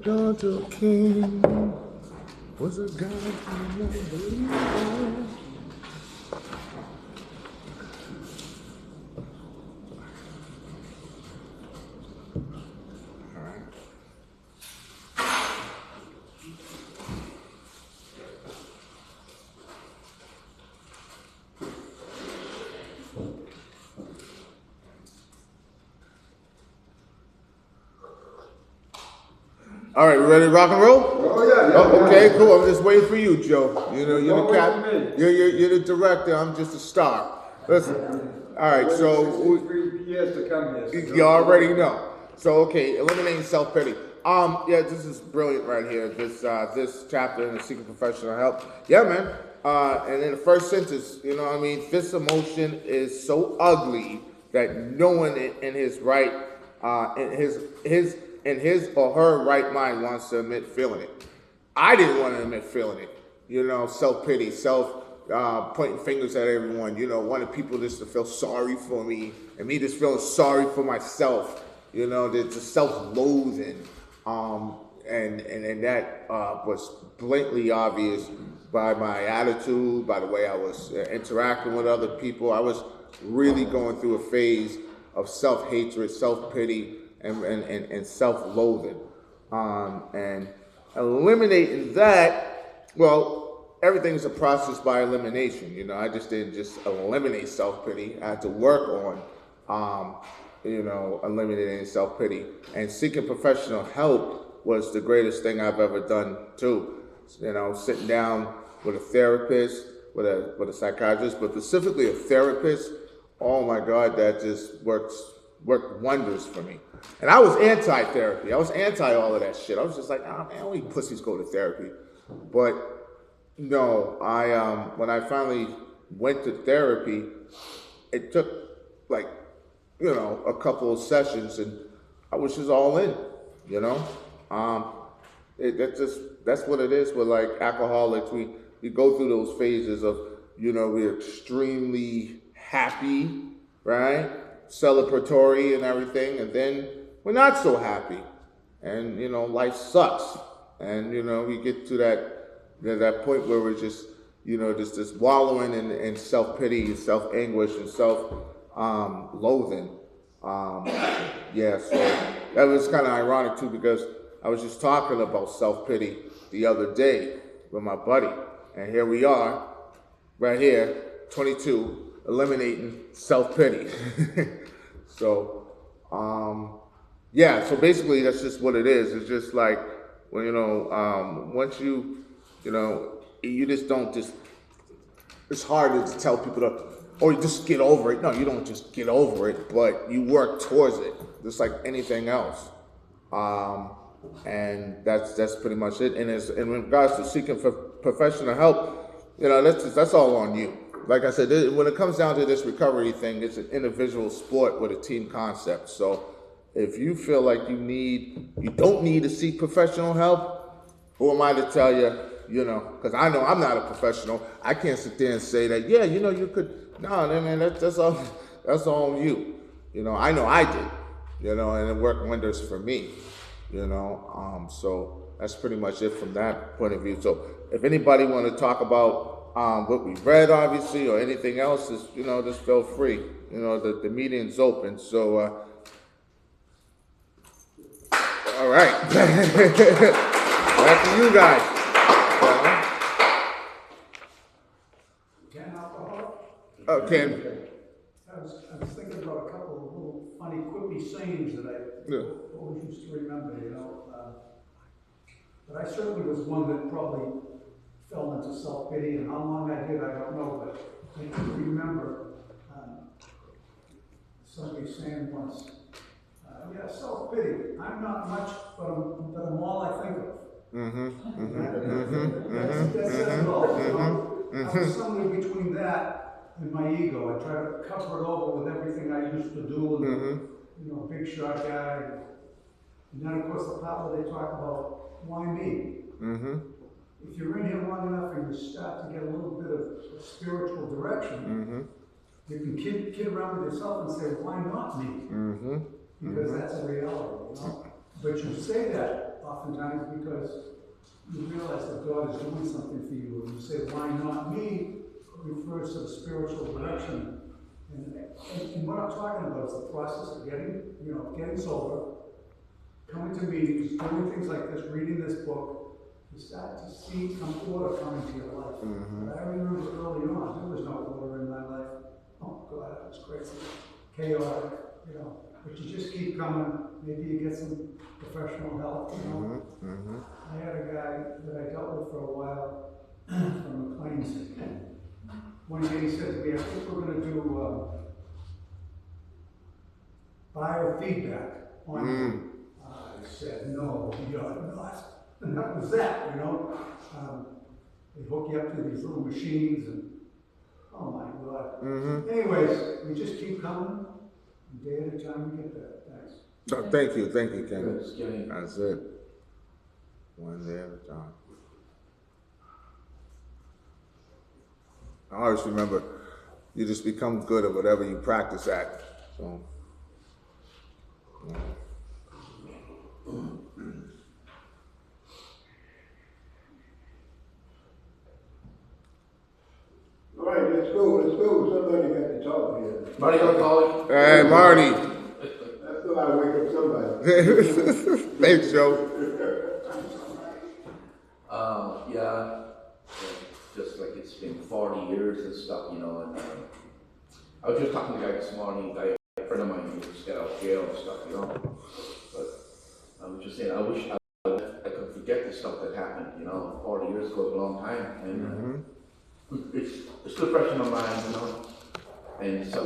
daughter king was a God who never believed. All right, we ready to rock and roll? Oh yeah. Oh, okay, cool. I'm just waiting for you, Joe. You know, you're the cap. You're the director. I'm just a star. Listen. All right, so 63 years to come here. So you already know. So okay, eliminating self-pity. Yeah, this is brilliant right here. This chapter in the Seeking Professional Help. Yeah, man. And in the first sentence, you know what I mean? This emotion is so ugly that no one in his right, in his or her right mind wants to admit feeling it. I didn't want to admit feeling it. You know, self-pity, pointing fingers at everyone, you know, wanting people just to feel sorry for me and me just feeling sorry for myself, you know, the self-loathing. And that was blatantly obvious by my attitude, by the way I was interacting with other people. I was really going through a phase of self-hatred, self-pity, and self-loathing. And eliminating that, well, everything's a process by elimination. You know, I just didn't just eliminate self-pity. I had to work on, eliminating self-pity. And seeking professional help was the greatest thing I've ever done too. You know, sitting down with a therapist, with a psychiatrist, but specifically a therapist. Oh my God, that just worked wonders for me. And I was anti-therapy. I was anti all of that shit. I was just like, man, only pussies go to therapy. But no, when I finally went to therapy, it took like, a couple of sessions, and I was just all in, you know. That's what it is with like alcoholics. We go through those phases of, we're extremely happy, right? Celebratory and everything, and then we're not so happy, and life sucks, and we get to that point where we're just just wallowing in self-pity and self-anguish and self-loathing. Yeah, so that was kind of ironic too, because I was just talking about self-pity the other day with my buddy, and here we are right here, 22, eliminating self-pity. So, so basically that's just what it is. It's just like, well, once you just don't it's hard to tell people you just get over it. No, you don't just get over it, but you work towards it, just like anything else. And that's pretty much it. And in regards to seeking for professional help, that's all on you. Like I said, when it comes down to this recovery thing, it's an individual sport with a team concept. So if you feel like you don't need to seek professional help, who am I to tell you, because I know I'm not a professional. I can't sit there and say that, you could, no, man, that's all on you. I know I did, and it worked wonders for me, so that's pretty much it from that point of view. So if anybody want to talk about what we've read, obviously, or anything else, is just feel free. The meeting's open. So, all right, back to you guys. Ken alcohol? Oh, Ken. I was thinking about a couple of little funny, quippy sayings that I always used to remember, but I certainly was one that probably fell into self-pity, and how long I did, I don't know, but I can remember somebody saying once, self-pity, I'm not much, but I'm all I think of. That says it all, I was somewhere between that and my ego. I try to cover it over with everything I used to do, and, big shot guy. And then, of course, the part where they talk about, why me? If you're in here long enough and you start to get a little bit of spiritual direction, you can kid around with yourself and say, why not me? Because that's a reality, But you say that oftentimes because you realize that God is doing something for you. And you say, why not me? Refers to the spiritual direction. And what I'm talking about is the process of getting sober, coming to meetings, doing things like this, reading this book. You start to see some order come into your life. But I remember early on, there was no order in my life. Oh God, that was crazy. Chaotic, But you just keep coming. Maybe you get some professional help, I had a guy that I dealt with for a while from McLean's. One day he said to me, I think we're going to do biofeedback on you. I said, no, you're not. And that was that, They hook you up to these little machines and, oh my God. Anyways, we just keep coming. Day at a time, we get there. Thanks. Oh, thank you, Ken. Good, Kenny. That's it. One day at a time. I always remember, you just become good at whatever you practice at. So. Yeah. All right, let's go. Somebody got to talk here. Marty, you want to call it? Hey, Marty. I thought I'd wake up somebody. Thanks, Joe. Yeah, just like it's been 40 years and stuff, and I was just talking to a guy this morning, a friend of mine who just got out of jail and stuff, but I was just saying, I wish I could forget the stuff that happened, 40 years ago is a long time, and it's still fresh in my mind, and so